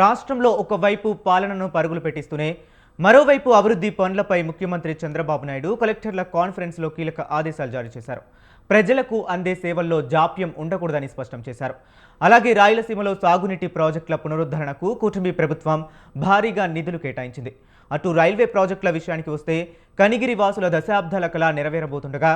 రాష్ట్రంలో ఒకవైపు పాలనను పరుగులు పెట్టిస్తూనే మరోవైపు అభివృద్ధి పనులపై ముఖ్యమంత్రి చంద్రబాబు నాయుడు కలెక్టర్ల కాన్ఫరెన్స్లో కీలక ఆదేశాలు జారీ చేశారు. ప్రజలకు అందే సేవల్లో జాప్యం ఉండకూడదని స్పష్టం చేశారు. అలాగే రాయలసీమలో సాగునీటి ప్రాజెక్టుల పునరుద్ధరణకు కూటమి ప్రభుత్వం భారీగా నిధులు కేటాయించింది. అటు రైల్వే ప్రాజెక్టుల విషయానికి వస్తే కనిగిరి వాసుల దశాబ్దాల కళ నెరవేరబోతుండగా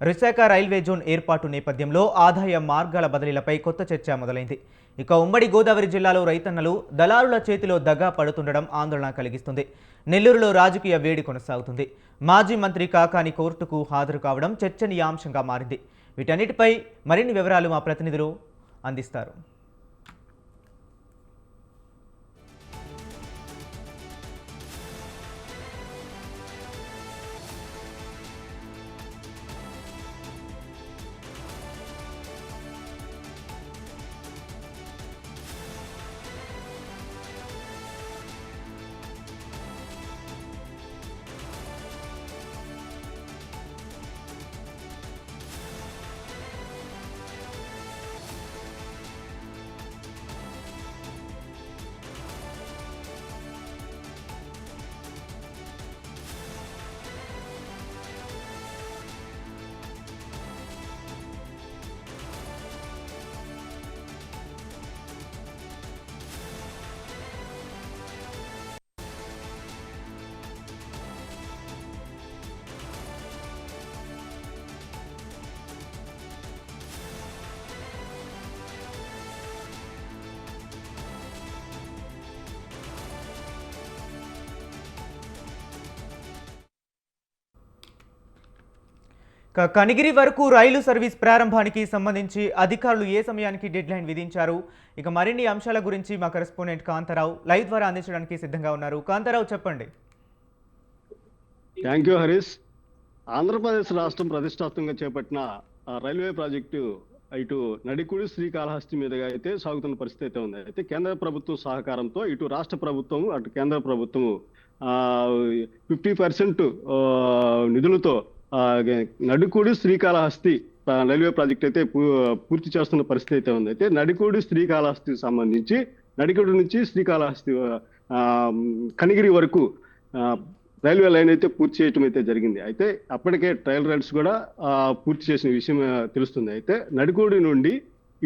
విశాఖ రైల్వే జోన్ ఏర్పాటు నేపథ్యంలో ఆదాయ మార్గాల బదిలీలపై కొత్త చర్చ మొదలైంది. ఇక ఉమ్మడి గోదావరి జిల్లాలో రైతన్నలు దళారుల చేతిలో దగా పడుతుండడం ఆందోళన కలిగిస్తుంది. నెల్లూరులో రాజకీయ వేడి కొనసాగుతుంది. మాజీ మంత్రి కాకాని కోర్టుకు హాజరు కావడం చర్చనీయాంశంగా మారింది. వీటన్నిటిపై మరిన్ని వివరాలు మా ప్రతినిధులు అందిస్తారు. కనిగిరి వరకు రైలు సర్వీస్ ప్రారంభానికి సంబంధించి అధికారులు ఏ సమయానికి డెడ్లైన్ విధించారు? ఇక మరిన్ని అంశాల గురించి మా కరెస్పాండెంట్ కాంతారావు లైవ్ ద్వారా అందించడానికి సిద్ధంగా ఉన్నారు. కాంతారావు, చెప్పండి. Thank you Harish. ఆంధ్రప్రదేశ్ రాష్ట్రం ప్రతిష్టాత్మకంగా చేపట్టిన రైల్వే ప్రాజెక్టు ఇటు నడికుడి శ్రీకాళహస్తి మీదుగా అయితే సాగుతున్న పరిస్థితి అయితే ఉంది. అయితే కేంద్ర ప్రభుత్వం సహకారంతో ఇటు రాష్ట్ర ప్రభుత్వం అటు కేంద్ర ప్రభుత్వం 50% నిధులతో నడికుడి శ్రీకాళహస్తి రైల్వే ప్రాజెక్ట్ అయితే పూర్తి చేస్తున్న పరిస్థితి అయితే ఉంది. అయితే నడికుడి శ్రీకాళహస్తికి సంబంధించి నడికుడి నుంచి శ్రీకాళహస్తి కనిగిరి వరకు రైల్వే లైన్ అయితే పూర్తి చేయటం అయితే జరిగింది. అయితే అప్పటికే ట్రయల్ రైడ్స్ కూడా పూర్తి చేసిన విషయం తెలుస్తుంది. అయితే నడికోడి నుండి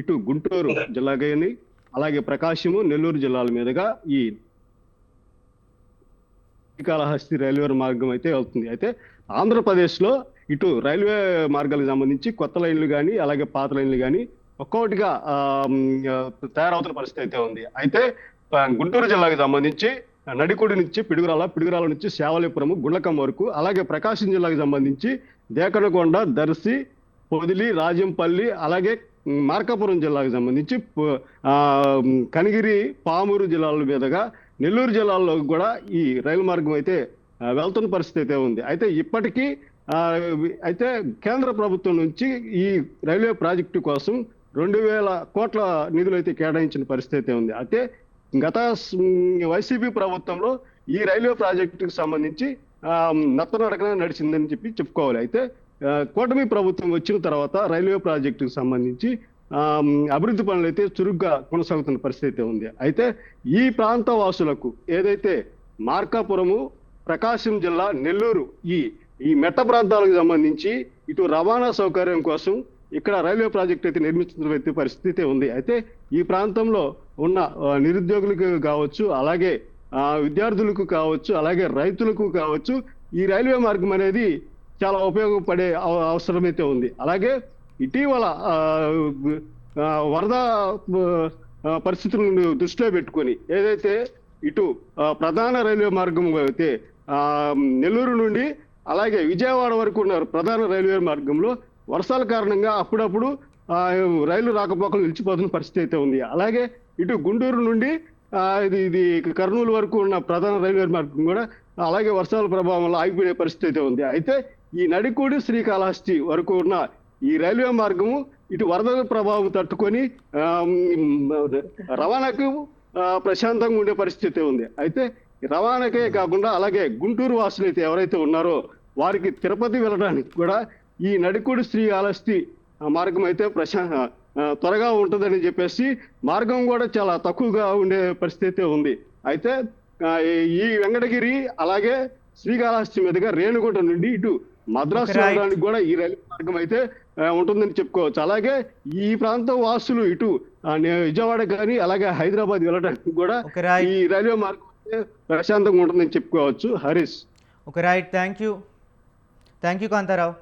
ఇటు గుంటూరు జిల్లా కానీ అలాగే ప్రకాశము నెల్లూరు జిల్లాల మీదుగా ఈ శ్రీకాళహస్తి రైల్వే మార్గం అయితే వెళ్తుంది. అయితే ఆంధ్రప్రదేశ్లో ఇటు రైల్వే మార్గాలకు సంబంధించి కొత్త లైన్లు కానీ అలాగే పాత లైన్లు కానీ ఒక్కొక్కటిగా తయారవుతున్న పరిస్థితి అయితే ఉంది. అయితే గుంటూరు జిల్లాకు సంబంధించి నడికోడి నుంచి పిడుగురాల నుంచి శావలిపురము గుండ్లకమ్మ వరకు, అలాగే ప్రకాశం జిల్లాకు సంబంధించి దేకనకొండ, దర్శి, పొదిలి, రాజంపల్లి, అలాగే మార్కాపురం జిల్లాకు సంబంధించి కనిగిరి, పామూరు జిల్లాల మీదుగా నెల్లూరు జిల్లాలో కూడా ఈ రైలు మార్గం అయితే వెళ్తున్న పరిస్థితి అయితే ఉంది. అయితే ఇప్పటికీ అయితే కేంద్ర ప్రభుత్వం నుంచి ఈ రైల్వే ప్రాజెక్టు కోసం 2000 కోట్ల నిధులు అయితే కేటాయించిన పరిస్థితి అయితే ఉంది. అయితే గత వైసీపీ ప్రభుత్వంలో ఈ రైల్వే ప్రాజెక్టుకు సంబంధించి నత్తనడకన నడిచిందని చెప్పుకోవాలి. అయితే కూటమి ప్రభుత్వం వచ్చిన తర్వాత రైల్వే ప్రాజెక్టుకు సంబంధించి అభివృద్ధి పనులు అయితే చురుగ్గా కొనసాగుతున్న పరిస్థితి అయితే ఉంది. అయితే ఈ ప్రాంత వాసులకు ఏదైతే మార్కాపురము, ప్రకాశం జిల్లా, నెల్లూరు ఈ మెట్ట ప్రాంతాలకు సంబంధించి ఇటు రవాణా సౌకర్యం కోసం ఇక్కడ రైల్వే ప్రాజెక్ట్ అయితే నిర్మిస్తున్న పరిస్థితి ఉంది. అయితే ఈ ప్రాంతంలో ఉన్న నిరుద్యోగులకు కావచ్చు, అలాగే విద్యార్థులకు కావచ్చు, అలాగే రైతులకు కావచ్చు, ఈ రైల్వే మార్గం అనేది చాలా ఉపయోగపడే అవసరం అయితే ఉంది. అలాగే ఇటీవల వరద పరిస్థితులను దృష్టిలో పెట్టుకొని ఏదైతే ఇటు ప్రధాన రైల్వే మార్గం అయితే నెల్లూరు నుండి అలాగే విజయవాడ వరకు ఉన్న ప్రధాన రైల్వే మార్గంలో వర్షాల కారణంగా అప్పుడప్పుడు రైలు రాకపోకలు నిలిచిపోతున్న పరిస్థితి అయితే ఉంది. అలాగే ఇటు గుంటూరు నుండి ఇది కర్నూలు వరకు ఉన్న ప్రధాన రైల్వే మార్గం కూడా అలాగే వర్షాల ప్రభావంలో ఆగిపోయే పరిస్థితి అయితే ఉంది. అయితే ఈ నడికోడి శ్రీకాళహస్తి వరకు ఉన్న ఈ రైల్వే మార్గము ఇటు వరద ప్రభావం తట్టుకొని రవాణాకు ప్రశాంతంగా ఉండే పరిస్థితి ఉంది. అయితే రవాణాకే కాకుండా అలాగే గుంటూరు వాసులు అయితే ఎవరైతే ఉన్నారో వారికి తిరుపతి వెళ్ళడానికి కూడా ఈ నడికోడి శ్రీకాళహస్తి మార్గం అయితే త్వరగా ఉంటుందని చెప్పేసి మార్గం కూడా చాలా తక్కువగా ఉండే పరిస్థితి అయితే ఉంది. అయితే ఈ వెంకటగిరి అలాగే శ్రీకాళహస్తి మీదుగా రేణిగుంట నుండి ఇటు మద్రాసు ఓకే, రైట్. వెళ్ళడానికి కూడా ఈ రైలు మార్గం అయితే ఉంటుందని చెప్పుకోవచ్చు. అలాగే ఈ ప్రాంతం వాసులు ఇటు విజయవాడ కానీ అలాగే హైదరాబాద్ వెళ్ళడానికి కూడా ఓకే, రైట్. ఈ రైల్వే మార్గం అయితే ప్రశాంతంగా ఉంటుందని చెప్పుకోవచ్చు. Harish. Okay, right. Thank you Kantharao.